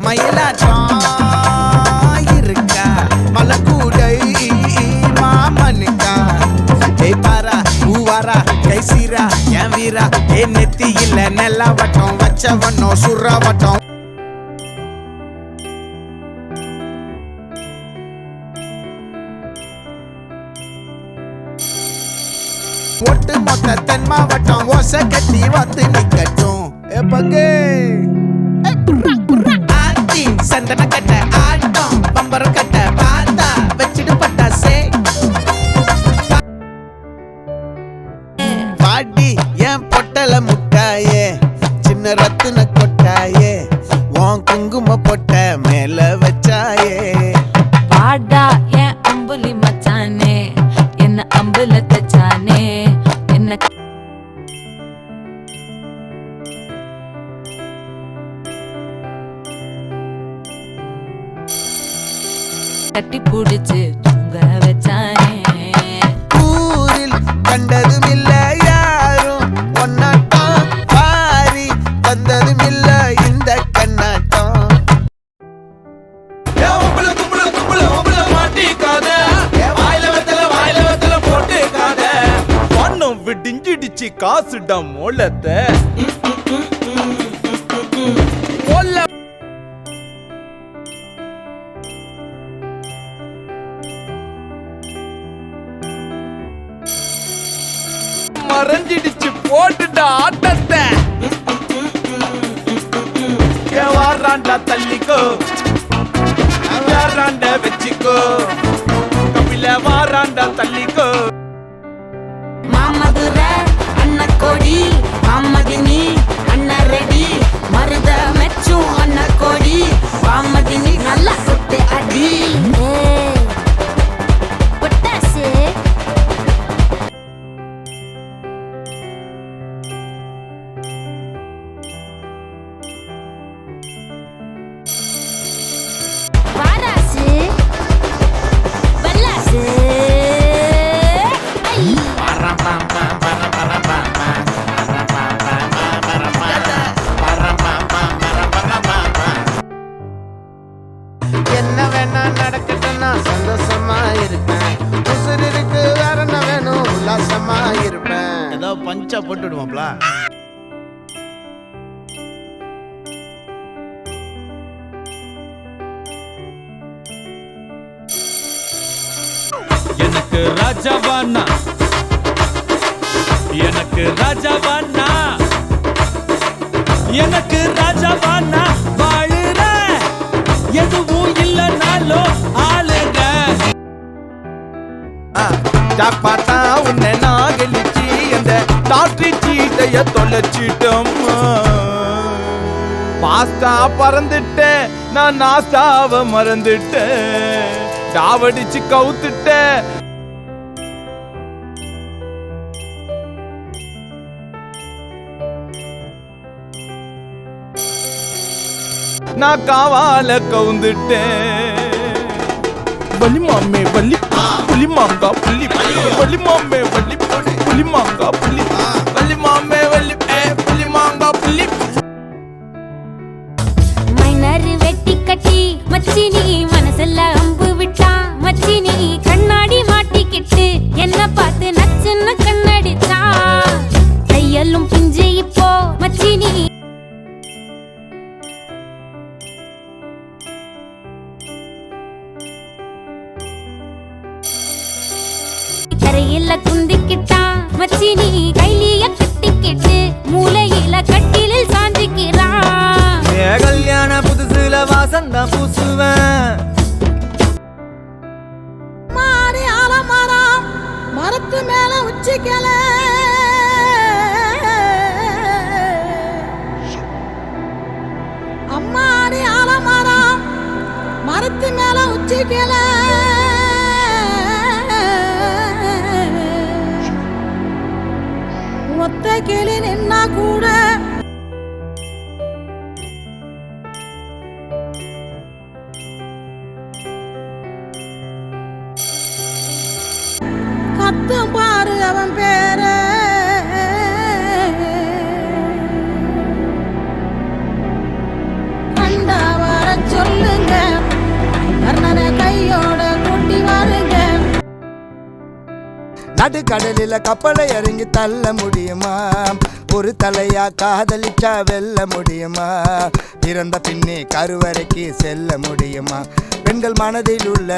மயிலாட்டம் இருக்கா மலக்கூடை மாமனுக்கா ஏய் பாரா ஊவாரா கைசீரா என் வீரா ஏ நெத்தி இல்ல நெல்லா வட்டம் வச்சவனோ சுறா வட்டம் ஒட்டு மொத்த தென் மாவட்டம் ஓசை கட்டி வந்து நிக்கட்டும் எப்பங்கே ஆத்தி சந்தன கட்ட ஆட்டம் பம்பரம் கட்ட பார்த்தா வச்சிடு பட்டாசே பாடி என் பொட்டல முட்டாயே சின்ன ரத்தின கொட்டாயே உன் குங்கும பொட்ட மேல வச்சாயே பாடா என் அம்புலி மச்சானே என்ன அம்புல தச்சானே என்ன கட்டி புடிச்சு தூங்க வச்சானே ஊரில் கண்டதும் இல்ல யாரும் ஒன்னாட்டம் பாரி தந்ததும் இல்ல இந்த கண்ணாட்டம் விடிஞ்சிடுச்சு காசுடா மோளத்தை மறைஞ்சிடுச்சு போட்டுடா ஆட்டத்தை வாராண்டா தள்ளிக்கோ வாராண்ட வச்சுக்கோ கபில வாராண்டா தள்ளிக்கோ மாமதுர அண்ண கோடி மாமதினி அண்ண ரெடி மருத மெச்சும் அண்ண கோடி மாமதினி நல்லா சுட்டு அடி பொட்டாசு வாராசு வல்லாசு என்ன வேணா நடக்கட்டும் நான் சந்தோஷமா இருப்பேன் உசுர் இருக்கு வேற என்ன வேணும் உல்லாசமா இருப்பேன் ஏதோ பஞ்சா போட்டு விடுவாப்ல எனக்கு ராஜாவானா எனக்கு ராஜாவானா எனக்கு ராஜாவானா வாழுற எதுவும் இல்லைனாலும் ஆளுங்க பார்த்தா உன்னை நாகலிச்சு அந்த லாட்ரி சீட்டைய தொலைச்சிட்டோம் பாஸ்டா பறந்துட்டேன் நான் நாஸ்டாவை மறந்துட்டேன் டாவடிச்சு கவுத்துட்டேன் நான் காவால கவுந்துட்டேன் வலி மாமே வலி புலி மாங்கா புலி வலி மாமே வலி புலி மாங்கா புலி வலி மாமே வலி புலி மாங்கா புலி மைனர் வெட்டி கட்டி மச்சினி மனசுல அம்பு விட்டா மச்சினி கண்ணாடி மாட்டிக்கிட்டு என்ன பார்த்து நச்சுன்னு கண்ணடிச்சா கையெல்லும் பிஞ்சு இப்போ மச்சினி கரையில குந்திக்கிட்டா மச்சினி கைலிய கட்டிக்கிட்டு மூலையில கட்டிலில் சாஞ்சிக்கிறான் கல்யாண புதுசுல வாசந்தா பூசுவேன் மாறி ஆலமரம் மரத்து மேல உச்சிக்கல அம்மாடி ஆலமரம் மரத்து மேல உச்சிக்கல ஒத்த கிளி நின்னா கூட கத்தும் பாரு அவன் பேர கண்டா வர நடுக்கடலில கப்பலை இறங்கி தள்ள முடியுமா? ஒரு தலையா காதலிச்சா வெல்ல முடியுமா? பிறந்த பின்னே கருவறைக்கு செல்ல முடியுமா? பெண்கள் மனதில் உள்ள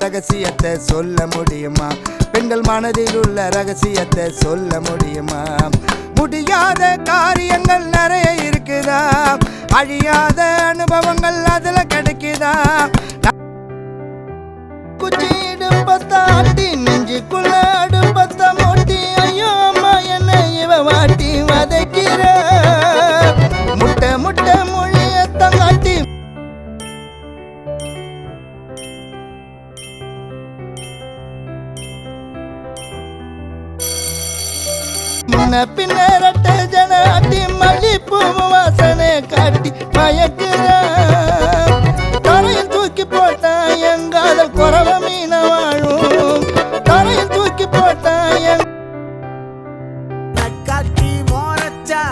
ரகசியத்தை சொல்ல முடியுமா? பெண்கள் மனதில் உள்ள ரகசியத்தை சொல்ல முடியுமா? முடியாத காரியங்கள் நிறைய இருக்குதா? அழியாத அனுபவங்கள் அதுல கிடைக்குதா? குச்சியிடும் பத்தாட்டி நெஞ்சுக்குள்ள அடுப்பத்த மோட்டி ஐயோ அம்மா என்ன இவ வாட்டி வதைக்கிற முட்டை முட்டை மொழிய தங்காட்டி முன்ன பின்ன ரெட்ட ஜனாட்டி மல்லிப்பூ வாசனை காட்டி மயக்குற தரையில் தூக்கி போட்டா எங்காதல் குறவ மீன வாழும் தரையில் தூக்கி போட்டா காட்டி மோரச்சா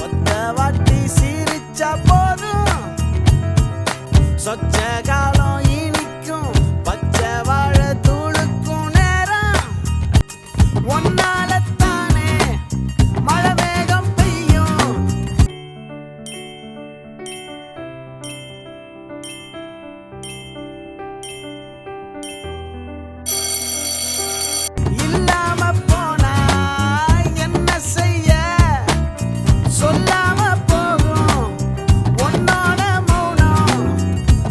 ஒத்த வாட்டி சீரிச்சா போதும் சொச்ச காலம் இனிக்கும் பச்சை வாழ தூளுக்கும் நேரம் ஒன்னாலத்தானே மழை வேகம் பெய்யும் இல்லாம போனா என்ன செய்ய சொல்லாம போகும் உன்னோட மௌனம்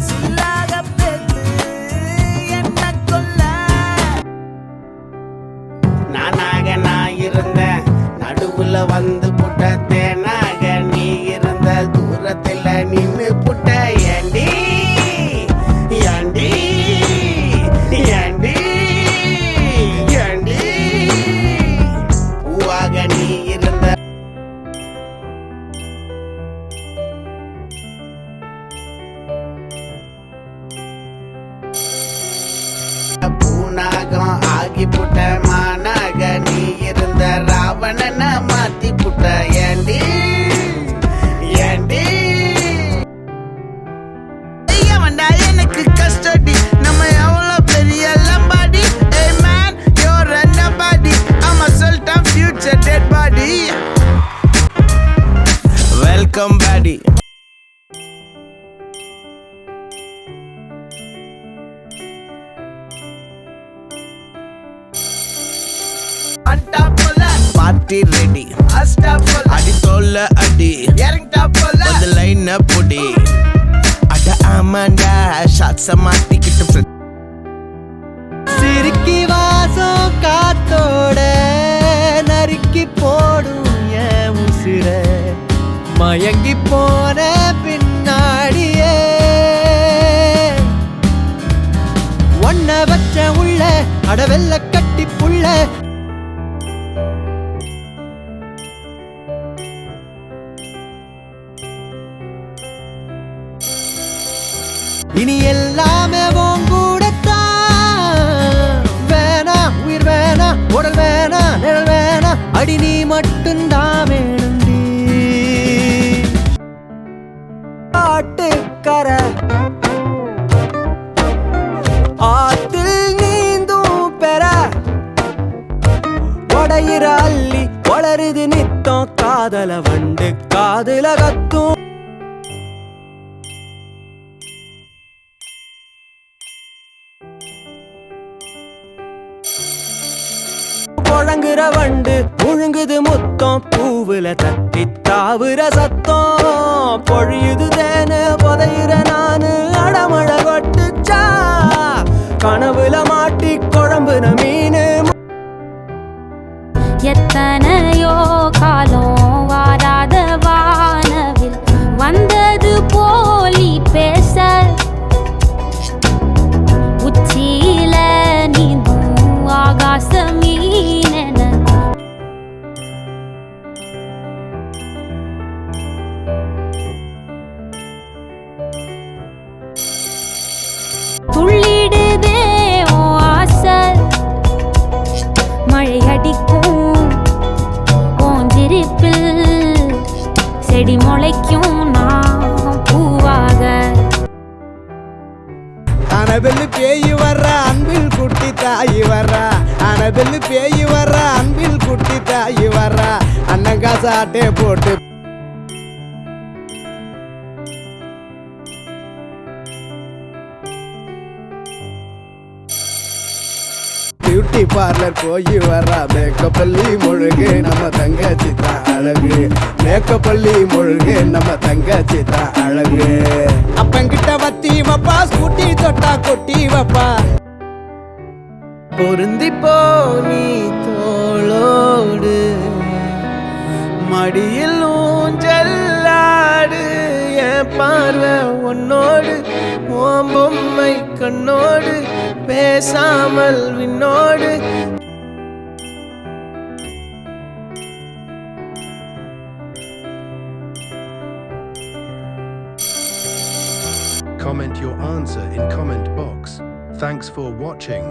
சில்லாக பேத்து என்ன கொல்ல நானாக நான் இருந்தேன் நடுவுல வந்து புட்ட தேனாக நீ இருந்த தூரத்துல நின்னு புட்ட ஏண்டி ஏண்டி ஏண்டி ஏண்டி பூவாக நீ இருந்த பூனாகம் ஆகி புட்ட மானாக நீ இருந்த ராவணன மாத்தி புட்ட ஏண்டி ஏண்டி ஐயவன்டா எனக்கு கஸ்டடி நம்ம எவ்வளோ பெரிய லம்பாடி ஏய் man you're a nobody I'm a sultan future dead body welcome buddy party ready அடி தோல்ல அடி வந்து லைன் புடி அட ஆமாண்டா ஷாட்ஸ மாட்டிக்கிட்டு சிரிக்கி வாசம் காத்தோட நறுக்கி போடும் என் உசிர மயங்கி போன பின்னாடியே ஒன்ன வச்ச உள்ள அடவெல்ல கட்டி புள்ள இனி எல்லாமே கூடத்தான் வேணா உயிர் வேணா உடல் வேணா நிழல் வேணா அடி நீ மட்டும்தான் வேணுண்டி ஆட்டுக்கர ஆத்தில் நீந்தும் பெற உடையிற அள்ளி வளருது நித்தம் காதல வண்டு காதுல கத்தும் முழங்குற வண்டு முழுங்குது முத்தம் பூவுல தட்டி தாவுற சத்தம் பொழியுது தேனு புதையிற நானு அடமழ கொட்டுச்சா கனவுல மாட்டி குழம்புன மீனு எத்தனையோ காலம் வாராத வானவில் வந்தது போலி பேச உச்சியில நீந்தும் ஆகாச மீனென அனபெல்லு பேய் வர்ற அன்பில் குட்டி தாயி வர்றா அனபெல்லு பேய் வர்ற அன்பில் குட்டி தாயி வர்றா அண்ணன் காசாட்டே போட்டு பியூட்டி பார்லர் போய் வர்றா மேக்கப் பள்ளி முழுகு நம்ம தங்கச்சி தான் அழகு மேக்கப் பள்ளி முழுகு நம்ம தங்கச்சி தான் அழகு அப்பங்கிட்ட வத்தி வப்பா ஸ்கூட்டி தொட்டா கொட்டி வப்பா பொருந்தி போ நீ தோளோடு மடியில் ஊஞ்சல்லாடு என் பார்வை உன்னோடு ஓம் பொம்மை கண்ணோடு பேசாமல் விண்ணோடு Comment your answer in comment box. Thanks for watching.